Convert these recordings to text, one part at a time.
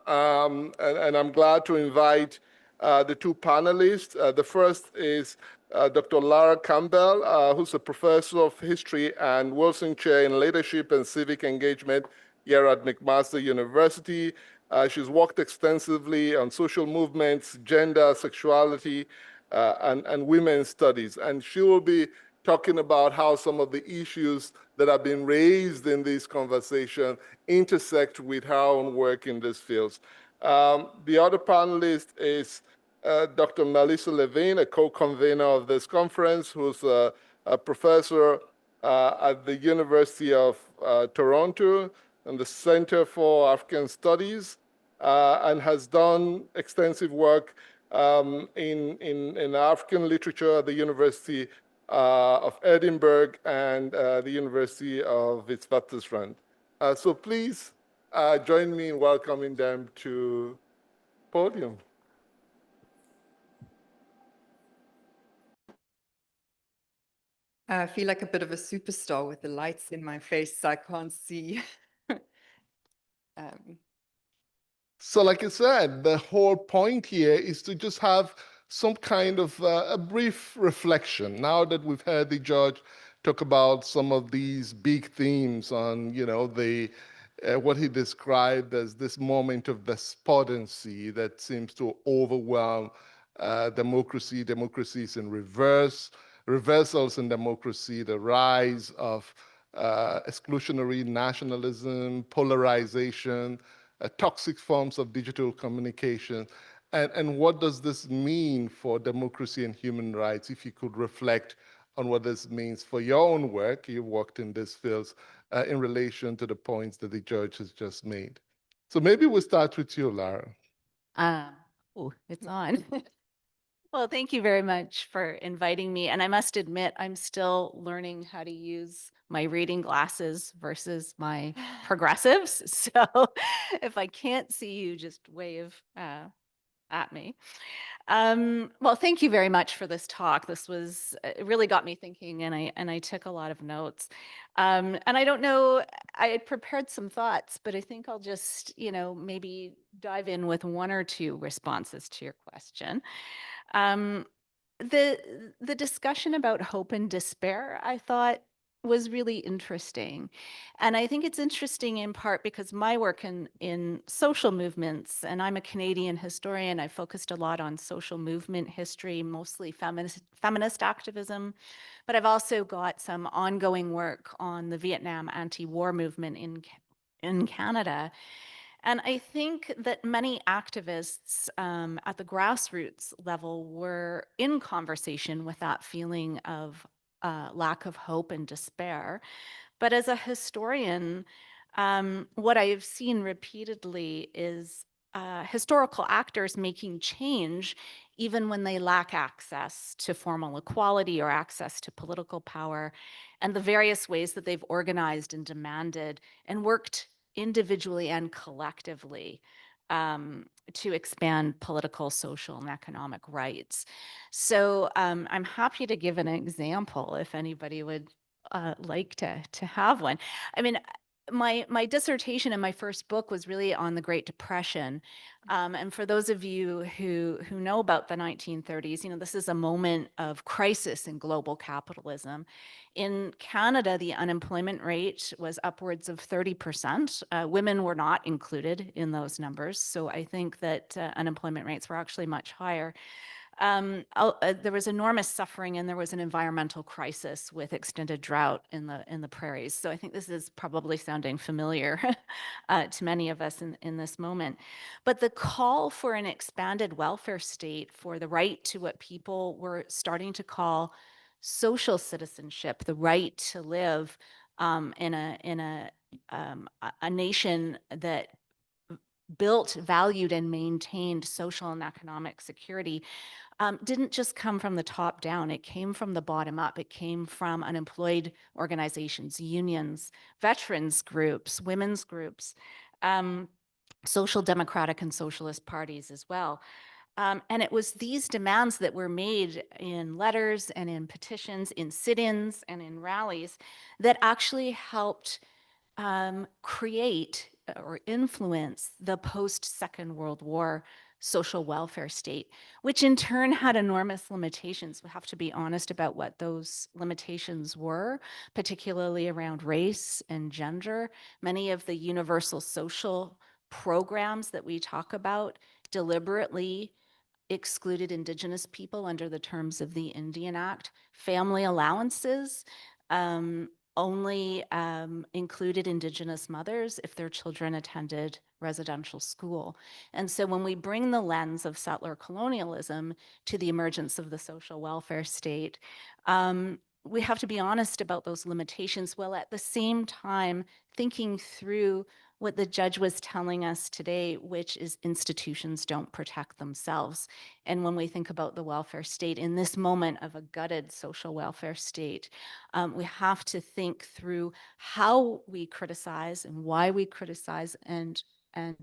and I'm glad to invite the two panelists. The first is Dr. Lara Campbell, who's a professor of history and Wilson Chair in Leadership and Civic Engagement here at McMaster University. She's worked extensively on social movements, gender, sexuality, and women's studies. And she will be talking about how some of the issues that have been raised in this conversation intersect with her own work in these fields. The other panelist is Dr. Melissa Levin, a co-convener of this conference, who's a professor at the University of Toronto and the Center for African Studies, and has done extensive work in African literature at the University of Edinburgh and the University of Witwatersrand. So please join me in welcoming them to the podium. I feel like a bit of a superstar with the lights in my face, so I can't see. So like I said, the whole point here is to just have some kind of a brief reflection. Now that we've heard the judge talk about some of these big themes on, the what he described as this moment of despondency that seems to overwhelm democracy, democracies in reverse, reversals in democracy, the rise of exclusionary nationalism, polarization, toxic forms of digital communication. And what does this mean for democracy and human rights? If you could reflect on what this means for your own work, you worked in these fields, in relation to the points that the judge has just made. So maybe we'll start with you, Lara. Oh, it's on. Well, thank you very much for inviting me. And I must admit, I'm still learning how to use my reading glasses versus my progressives. So if I can't see you, just wave at me. Well, thank you very much for this talk. This was, it really got me thinking, and I took a lot of notes. And I don't know, I had prepared some thoughts, but I think I'll just, maybe dive in with one or two responses to your question. The discussion about hope and despair, I thought, was really interesting. And I think it's interesting in part because my work in social movements, and I'm a Canadian historian, I focused a lot on social movement history, mostly feminist activism, but I've also got some ongoing work on the Vietnam anti-war movement in Canada. And I think that many activists at the grassroots level were in conversation with that feeling of lack of hope and despair. But as a historian, what I've seen repeatedly is historical actors making change even when they lack access to formal equality or access to political power, and the various ways that they've organized and demanded and worked individually and collectively to expand political, social, and economic rights. So I'm happy to give an example if anybody would like to have one. I mean, my dissertation in my first book was really on the Great Depression. And for those of you who know about the 1930s, this is a moment of crisis in global capitalism. In Canada, the unemployment rate was upwards of 30%. Women were not included in those numbers. So I think that unemployment rates were actually much higher. There was enormous suffering, and there was an environmental crisis with extended drought in the prairies. So I think this is probably sounding familiar to many of us in this moment. But the call for an expanded welfare state, for the right to what people were starting to call social citizenship, the right to live in a nation that built, valued, and maintained social and economic security, didn't just come from the top down. It came from the bottom up. It came from unemployed organizations, unions, veterans groups, women's groups, social democratic and socialist parties as well. And it was these demands that were made in letters and in petitions, in sit-ins and in rallies that actually helped create or influence the post-Second World War social welfare state, which in turn had enormous limitations. We have to be honest about what those limitations were, particularly around race and gender. Many of the universal social programs that we talk about deliberately excluded Indigenous people under the terms of the Indian Act. Family allowances only included Indigenous mothers if their children attended residential school. And so when we bring the lens of settler colonialism to the emergence of the social welfare state, we have to be honest about those limitations, while at the same time thinking through what the judge was telling us today, which is institutions don't protect themselves. And when we think about the welfare state in this moment of a gutted social welfare state, we have to think through how we criticize and why we criticize, and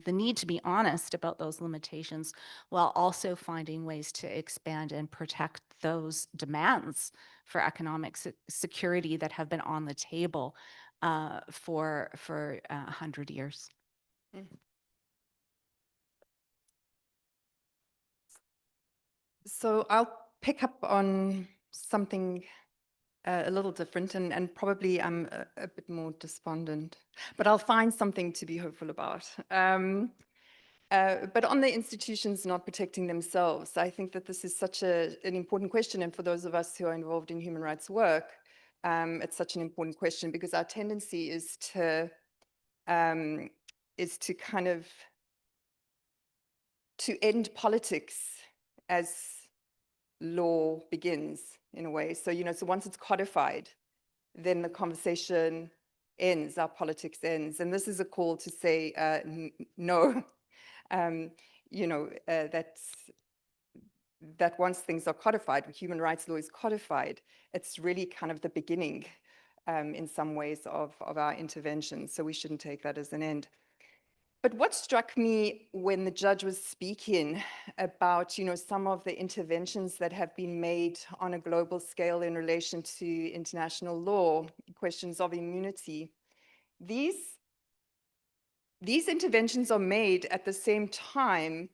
the need to be honest about those limitations, while also finding ways to expand and protect those demands for economic security that have been on the table for 100 years. So I'll pick up on something a little different, and probably I'm a bit more despondent, but I'll find something to be hopeful about. But on the institutions not protecting themselves, I think that this is such an important question. And for those of us who are involved in human rights work, it's such an important question, because our tendency is to kind of to end politics as law begins, in a way. So, so once it's codified, then the conversation ends, our politics ends. And this is a call to say, no, that once things are codified, human rights law is codified, it's really kind of the beginning in some ways of our intervention. So we shouldn't take that as an end. But what struck me when the judge was speaking about, some of the interventions that have been made on a global scale in relation to international law, questions of immunity, these interventions are made at the same time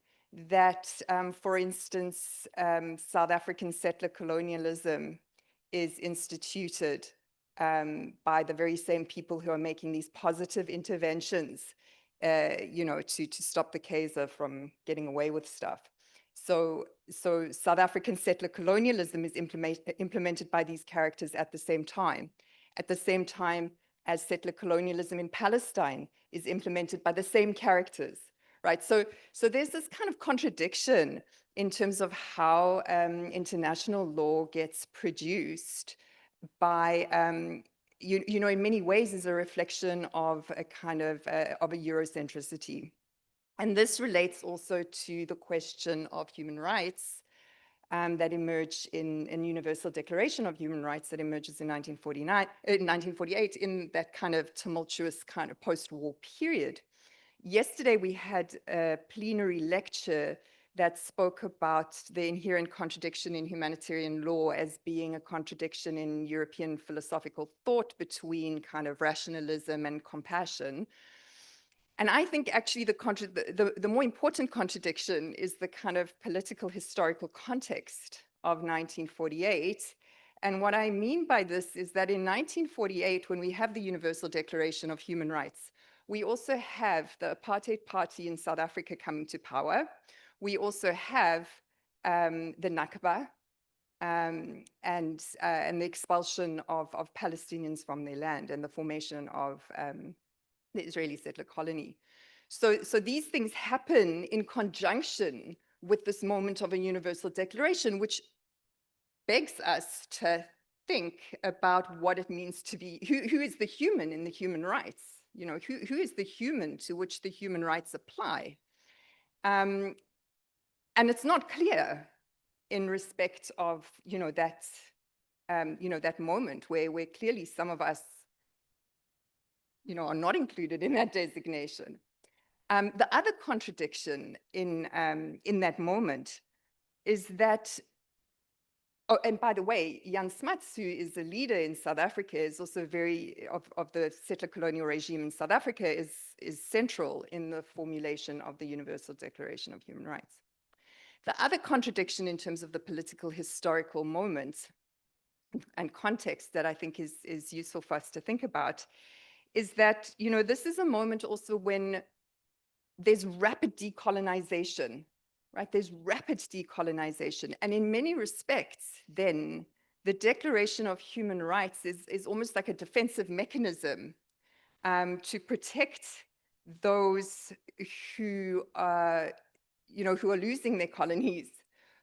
that, for instance, South African settler colonialism is instituted by the very same people who are making these positive interventions, to stop the Kaiser from getting away with stuff. So South African settler colonialism is implemented by these characters at the same time as settler colonialism in Palestine is implemented by the same characters, right? So there's this kind of contradiction in terms of how international law gets produced by, in many ways is a reflection of a kind of a Eurocentricity. And this relates also to the question of human rights that emerged in Universal Declaration of Human Rights that emerges in 1948 in that kind of tumultuous kind of post-war period. Yesterday, we had a plenary lecture that spoke about the inherent contradiction in humanitarian law as being a contradiction in European philosophical thought between kind of rationalism and compassion. And I think actually the more important contradiction is the kind of political historical context of 1948. And what I mean by this is that in 1948, when we have the Universal Declaration of Human Rights, we also have the apartheid party in South Africa coming to power. We also have the Nakba and the expulsion of Palestinians from their land and the formation of the Israeli settler colony. So these things happen in conjunction with this moment of a universal declaration, which begs us to think about what it means to be, who is the human in the human rights? Who is the human to which the human rights apply? And it's not clear in respect of, that moment where clearly some of us are not included in that designation. The other contradiction in that moment is that Oh, and by the way, Jan Smuts, who is a leader in South Africa, is also of the settler colonial regime in South Africa, is central in the formulation of the Universal Declaration of Human Rights. The other contradiction in terms of the political historical moment and context that I think is useful for us to think about is that, you know, this is a moment also when there's rapid decolonization, right? There's rapid decolonization. And in many respects, then, the Declaration of Human Rights is almost like a defensive mechanism to protect those who are, you know, who are losing their colonies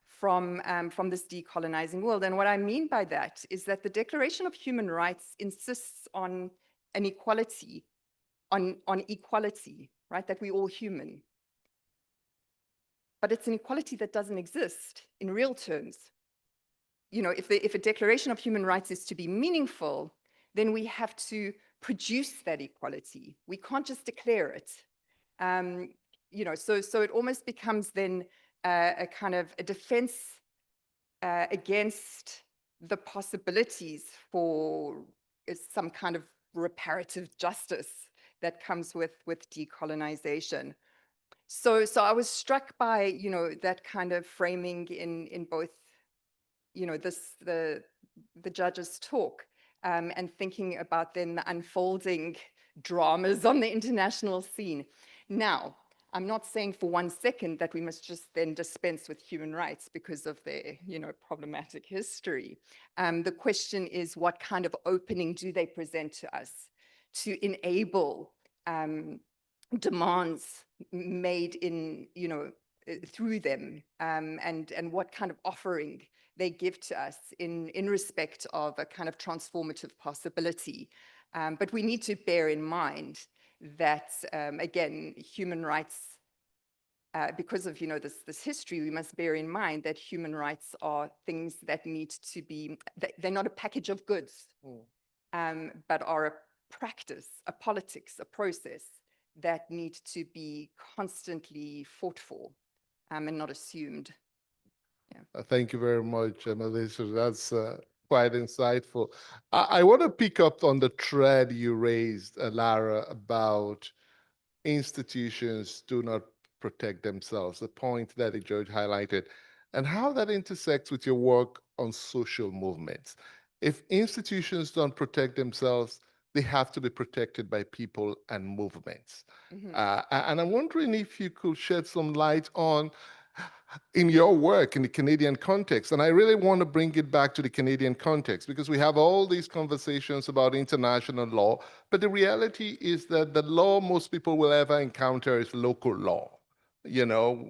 from this decolonizing world. And what I mean by that is that the Declaration of Human Rights insists on an equality, on equality, right? That we're all human. But it's an equality that doesn't exist in real terms. You know, if a Declaration of Human Rights is to be meaningful, then we have to produce that equality. We can't just declare it. You know, so it almost becomes then a kind of a defense against the possibilities for some kind of reparative justice that comes with decolonization. So I was struck by, you know, that kind of framing in both, you know, the judges' talk and thinking about then the unfolding dramas on the international scene. Now, I'm not saying for one second that we must just then dispense with human rights because of their, you know, problematic history. The question is, what kind of opening do they present to us to enable demands made in, you know, through them, and what kind of offering they give to us in respect of a kind of transformative possibility. But we need to bear in mind that, again, human rights, because of, you know, this history, we must bear in mind that human rights are things that need to be, they're not a package of goods, but are a practice, a politics, a process that need to be constantly fought for and not assumed. Yeah. Thank you very much, Melissa. That's quite insightful. I want to pick up on the thread you raised, Lara, about institutions do not protect themselves, the point that the judge highlighted, and how that intersects with your work on social movements. If institutions don't protect themselves, they have to be protected by people and movements. And I'm wondering if you could shed some light on, in your work in the Canadian context, and I really want to bring it back to the Canadian context because we have all these conversations about international law, but the reality is that the law most people will ever encounter is local law, you know,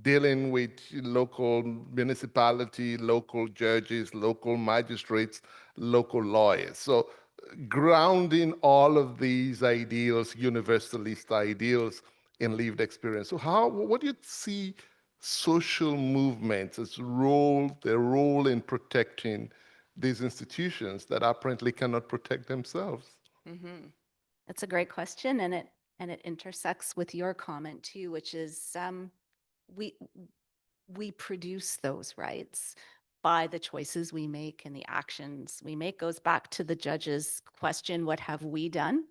dealing with local municipality, local judges, local magistrates, local lawyers. So grounding all of these ideals, universalist ideals, in lived experience. So what do you see social movements, their role in protecting these institutions that apparently cannot protect themselves? That's a great question, and it intersects with your comment too, which is we produce those rights by the choices we make and the actions we make. Goes back to the judge's question, what have we done?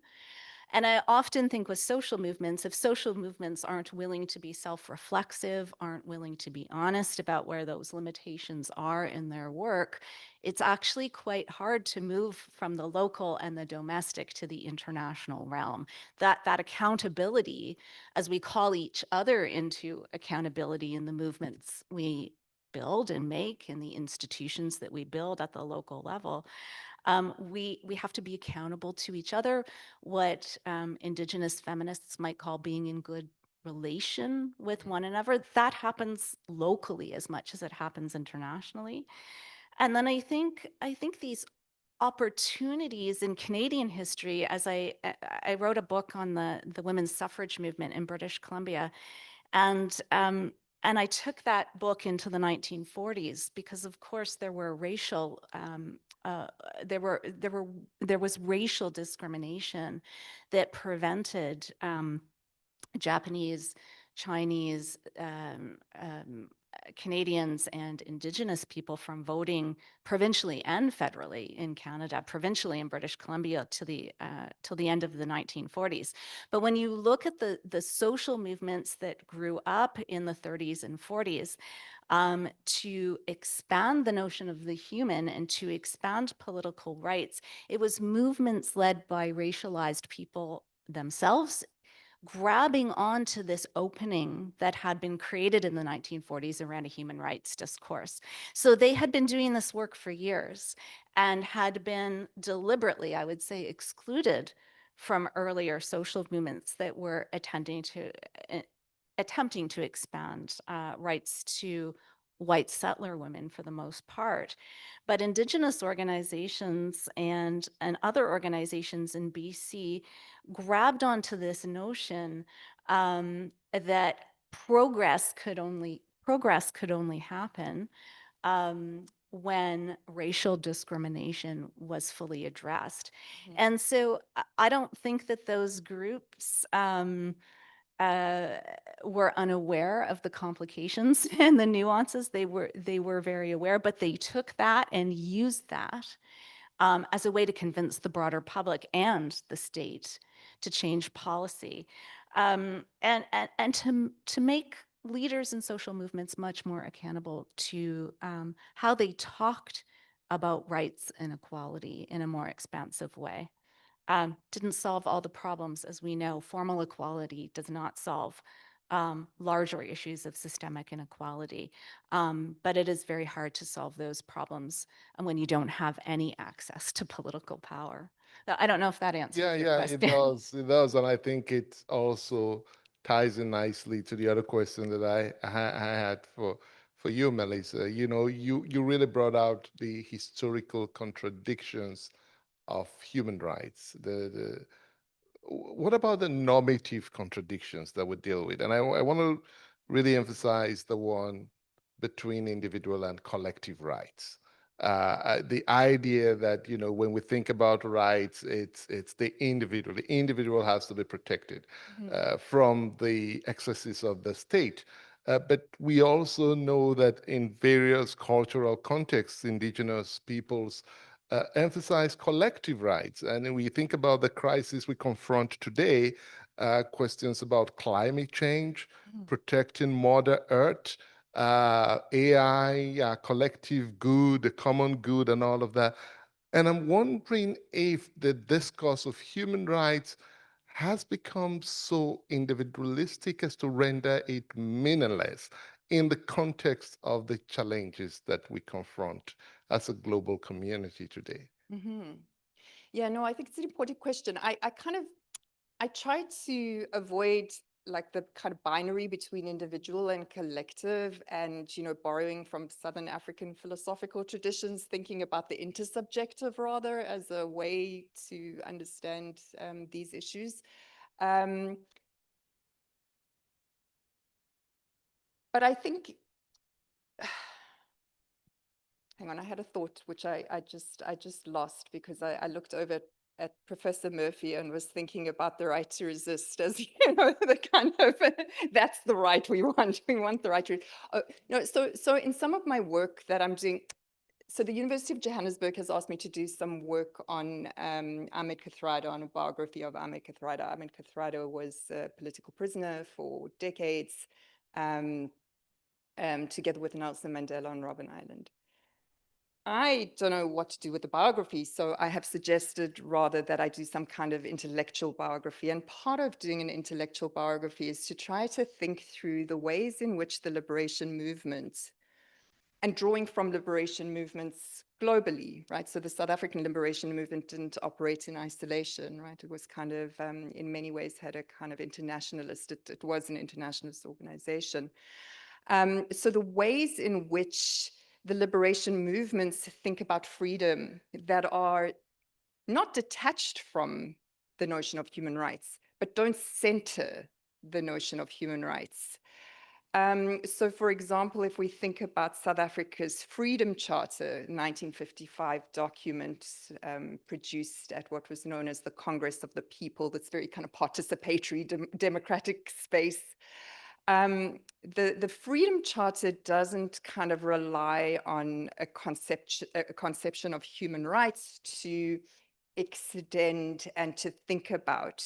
And I often think with social movements, if social movements aren't willing to be self-reflexive, aren't willing to be honest about where those limitations are in their work, it's actually quite hard to move from the local and the domestic to the international realm. That accountability, as we call each other into accountability in the movements we build and make, in the institutions that we build at the local level, we have to be accountable to each other, what Indigenous feminists might call being in good relation with one another. That happens locally as much as it happens internationally. And then I think these opportunities in Canadian history, as I wrote a book on the women's suffrage movement in British Columbia, and I took that book into the 1940s because, of course, there were racial there was racial discrimination that prevented Japanese, Chinese, Canadians and Indigenous people from voting provincially and federally in Canada, provincially in British Columbia till the end of the 1940s. But when you look at the social movements that grew up in the 30s and 40s, to expand the notion of the human and to expand political rights, it was movements led by racialized people themselves, grabbing onto this opening that had been created in the 1940s around a human rights discourse. So they had been doing this work for years and had been deliberately, I would say, excluded from earlier social movements that were attempting to expand rights to white settler women for the most part. But Indigenous organizations and other organizations in BC grabbed onto this notion that progress could only happen when racial discrimination was fully addressed. And so I don't think that those groups were unaware of the complications and the nuances. They were very aware, but they took that and used that as a way to convince the broader public and the state to change policy, and to make leaders in social movements much more accountable to how they talked about rights and equality in a more expansive way. Didn't solve all the problems. As we know, formal equality does not solve larger issues of systemic inequality, but it is very hard to solve those problems when you don't have any access to political power. I don't know if that answers your question. It does, and I think it also ties in nicely to the other question that I had for you, Melissa. You know, you really brought out the historical contradictions of human rights. What about the normative contradictions that we deal with? And I want to really emphasize the one between individual and collective rights. The idea that, you know, when we think about rights, it's the individual. The individual has to be protected from the excesses of the state. But we also know that in various cultural contexts, indigenous peoples emphasize collective rights. And we think about the crisis we confront today, questions about climate change, protecting Mother Earth, AI, collective good, the common good, and all of that. And I'm wondering if the discourse of human rights has become so individualistic as to render it meaningless in the context of the challenges that we confront as a global community today. Yeah, no, I think it's an important question. I try to avoid like the kind of binary between individual and collective, and, you know, borrowing from Southern African philosophical traditions, thinking about the intersubjective rather as a way to understand these issues. But I think, hang on, I had a thought which I just lost because I looked over at Professor Murphy and was thinking about the right to resist as, you know, the kind of, that's the right we want the right to, oh, no, so in some of my work that I'm doing, so the University of Johannesburg has asked me to do some work on Ahmed Kathrada, on a biography of Ahmed Kathrada. Ahmed Kathrada was a political prisoner for decades, together with Nelson Mandela on Robben Island. I don't know what to do with the biography, so I have suggested rather that I do some kind of intellectual biography. And part of doing an intellectual biography is to try to think through the ways in which the liberation movement, and drawing from liberation movements globally, right? So the South African liberation movement didn't operate in isolation, right? It was kind of, in many ways, had a kind of internationalist, it was an internationalist organization. So the ways in which the liberation movements think about freedom that are not detached from the notion of human rights, but don't center the notion of human rights. So for example, if we think about South Africa's Freedom Charter, 1955 document produced at what was known as the Congress of the People, that's very kind of participatory democratic space. The Freedom Charter doesn't kind of rely on a conception of human rights to extend and to think about,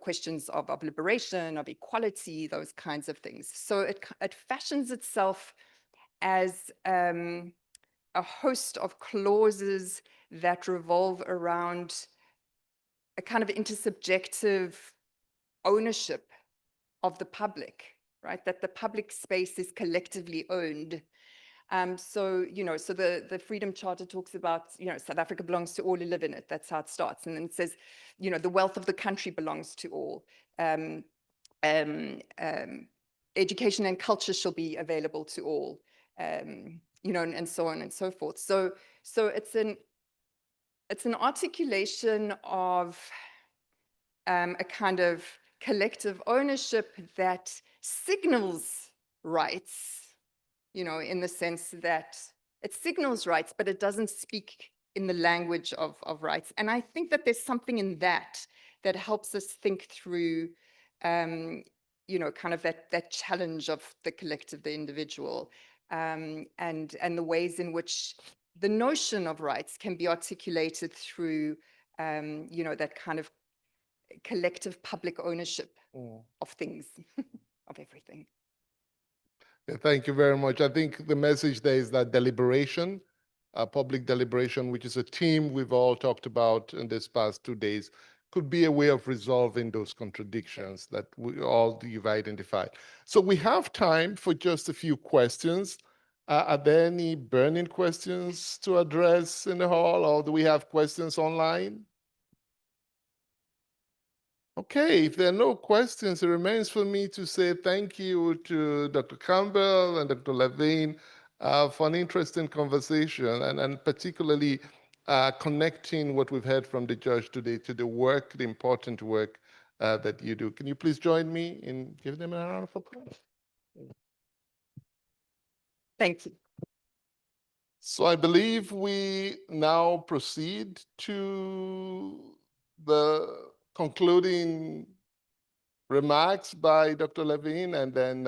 questions of liberation, of equality, those kinds of things. So it fashions itself as a host of clauses that revolve around a kind of intersubjective ownership of the public, right? That the public space is collectively owned. So the Freedom Charter talks about, South Africa belongs to all who live in it. That's how it starts. And then it says, the wealth of the country belongs to all. Education and culture shall be available to all, and so on and so forth. So it's an articulation of a kind of collective ownership that signals rights, in the sense that it signals rights, but it doesn't speak in the language of rights. And I think that there's something in that helps us think through, kind of that challenge of the collective, the individual, and the ways in which the notion of rights can be articulated through, that kind of collective public ownership of things, of everything. Yeah, thank you very much. I think the message there is that deliberation, public deliberation, which is a theme we've all talked about in this past 2 days, could be a way of resolving those contradictions that you've identified. So we have time for just a few questions. Are there any burning questions to address in the hall, or do we have questions online? Okay, if there are no questions, it remains for me to say thank you to Dr. Campbell and Dr. Levin for an interesting conversation, and particularly connecting what we've heard from the judge today to the work, the important work that you do. Can you please join me in giving them a round of applause? Thank you. So I believe we now proceed to the concluding remarks by Dr. Levin, and then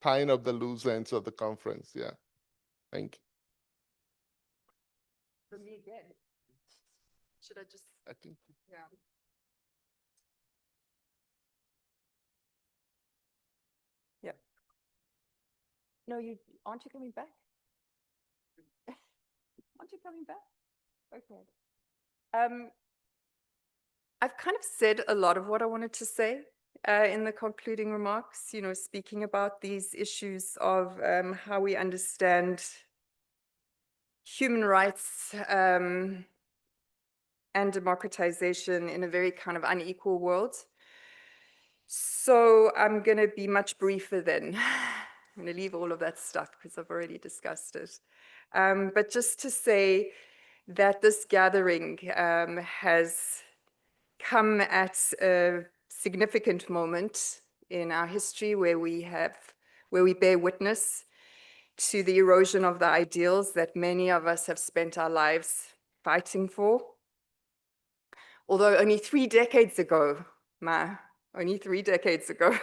tying up the loose ends of the conference. Yeah, thank you. For me again, should I just? I think. Yeah. Yep. No, aren't you coming back? Aren't you coming back? Okay. I've kind of said a lot of what I wanted to say in the concluding remarks, speaking about these issues of how we understand human rights and democratization in a very kind of unequal world. So I'm going to be much briefer then. I'm going to leave all of that stuff because I've already discussed it. But just to say that this gathering has come at a significant moment in our history where we bear witness to the erosion of the ideals that many of us have spent our lives fighting for. Although only 3 decades ago, only 3 decades ago,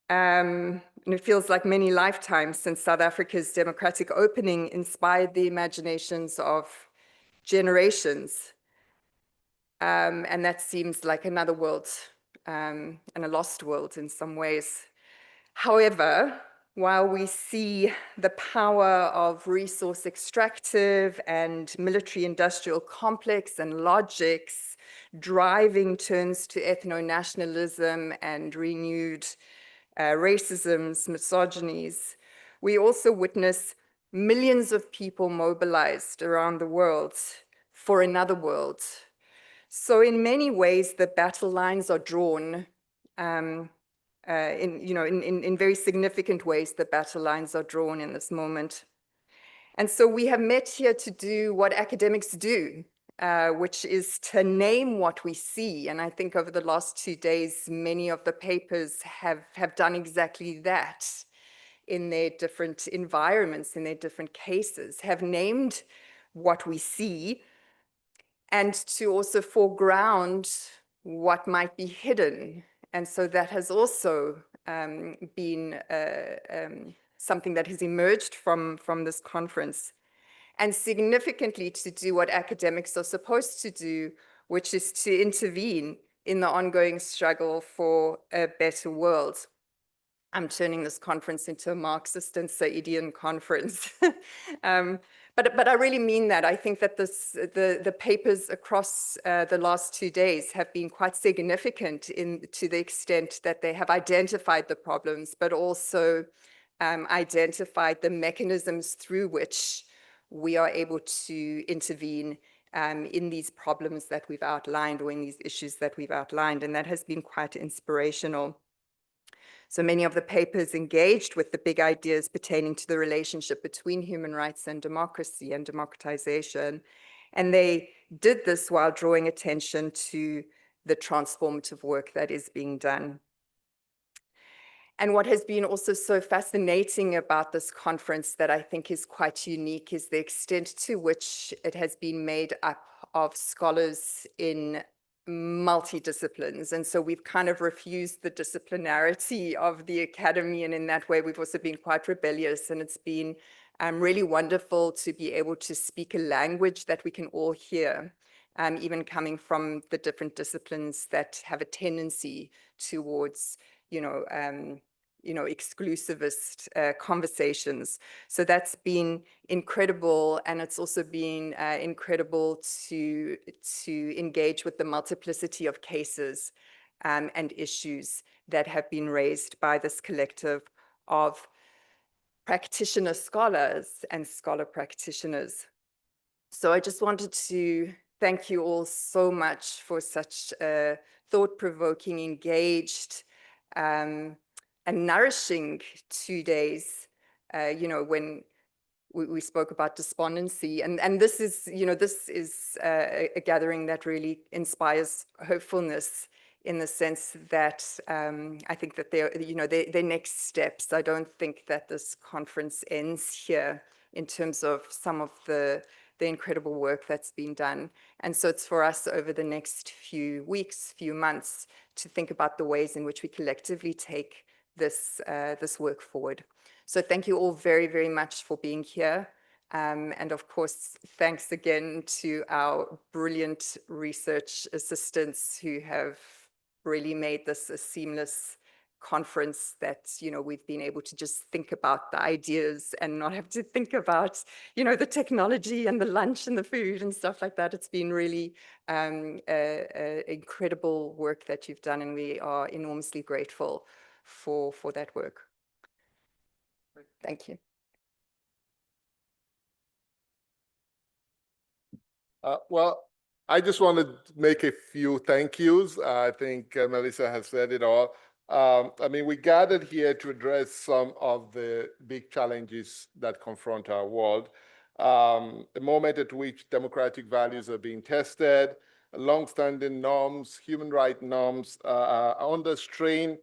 and it feels like many lifetimes since South Africa's democratic opening inspired the imaginations of generations. And that seems like another world and a lost world in some ways. However, while we see the power of resource extractive and military-industrial complex and logics driving turns to ethno-nationalism and renewed racisms, misogynies, we also witness millions of people mobilized around the world for another world. So in many ways, the battle lines are drawn in very significant ways. The battle lines are drawn in this moment. And so we have met here to do what academics do, which is to name what we see. And I think over the last 2 days, many of the papers have done exactly that in their different environments, in their different cases, have named what we see, and to also foreground what might be hidden And so that has also been something that has emerged from this conference. And significantly to do what academics are supposed to do, which is to intervene in the ongoing struggle for a better world. I'm turning this conference into a Marxist and Saidian conference. But I really mean that. I think that the papers across the last 2 days have been quite significant to the extent that they have identified the problems, but also identified the mechanisms through which we are able to intervene in these problems that we've outlined, or in these issues that we've outlined, and that has been quite inspirational. So many of the papers engaged with the big ideas pertaining to the relationship between human rights and democracy and democratization. And they did this while drawing attention to the transformative work that is being done. And what has been also so fascinating about this conference that I think is quite unique is the extent to which it has been made up of scholars in multidisciplines. And so we've kind of refused the disciplinarity of the academy, and in that way we've also been quite rebellious, and it's been really wonderful to be able to speak a language that we can all hear, even coming from the different disciplines that have a tendency towards exclusivist conversations. So that's been incredible, and it's also been incredible to engage with the multiplicity of cases and issues that have been raised by this collective of practitioner scholars and scholar practitioners. So I just wanted to thank you all so much for such thought-provoking, engaged, and nourishing 2 days, when we spoke about despondency. And this is, a gathering that really inspires hopefulness, in the sense that I think that they're next steps. I don't think that this conference ends here in terms of some of the incredible work that's been done. And so it's for us over the next few weeks, few months, to think about the ways in which we collectively take this work forward. So thank you all very, very much for being here. And of course, thanks again to our brilliant research assistants who have really made this a seamless conference, that we've been able to just think about the ideas and not have to think about the technology and the lunch and the food and stuff like that. It's been really incredible work that you've done, and we are enormously grateful for that work. Thank you. Well, I just want to make a few thank yous. I think Melissa has said it all. I mean, we gathered here to address some of the big challenges that confront our world. The moment at which democratic values are being tested, long-standing norms, human rights norms are under strain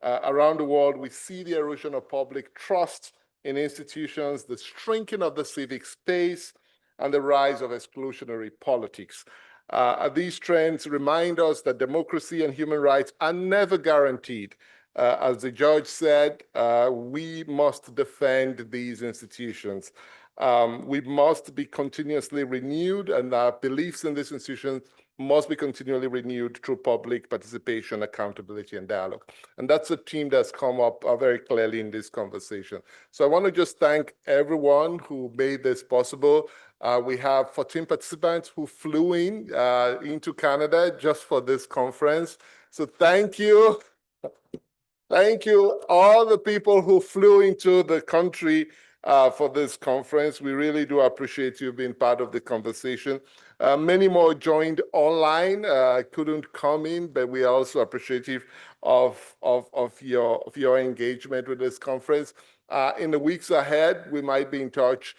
around the world. We see the erosion of public trust in institutions, the shrinking of the civic space, and the rise of exclusionary politics. These trends remind us that democracy and human rights are never guaranteed. As the judge said, we must defend these institutions. We must be continuously renewed, and our beliefs in these institutions must be continually renewed through public participation, accountability, and dialogue. And that's a theme that's come up very clearly in this conversation. So I want to just thank everyone who made this possible. We have 14 participants who flew into Canada just for this conference. So thank you. Thank you, all the people who flew into the country for this conference. We really do appreciate you being part of the conversation. Many more joined online, couldn't come in, but we are also appreciative of your engagement with this conference. In the weeks ahead, we might be in touch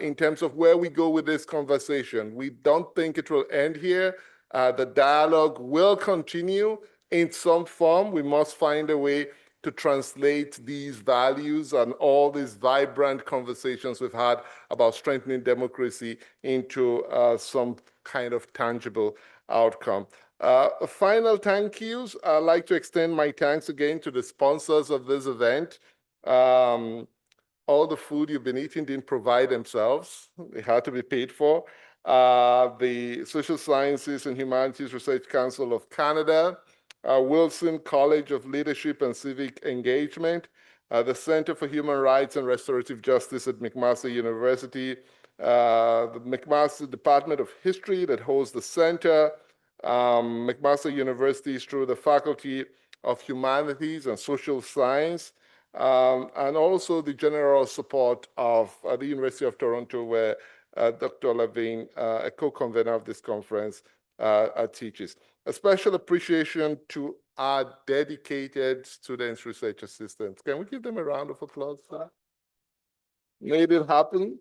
in terms of where we go with this conversation. We don't think it will end here. The dialogue will continue in some form. We must find a way to translate these values and all these vibrant conversations we've had about strengthening democracy into some kind of tangible outcome. Final thank yous. I'd like to extend my thanks again to the sponsors of this event. All the food you've been eating didn't provide themselves. They had to be paid for. The Social Sciences and Humanities Research Council of Canada, Wilson College of Leadership and Civic Engagement, the Center for Human Rights and Restorative Justice at McMaster University, the McMaster Department of History that holds the center, McMaster University is through the Faculty of Humanities and Social Science, and also the general support of the University of Toronto, where Dr. Levin, a co-convener of this conference, teaches. A special appreciation to our dedicated students, research assistants. Can we give them a round of applause for that? Made it happen.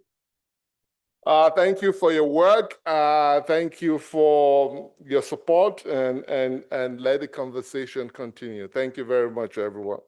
Thank you for your work. Thank you for your support, and let the conversation continue. Thank you very much, everyone.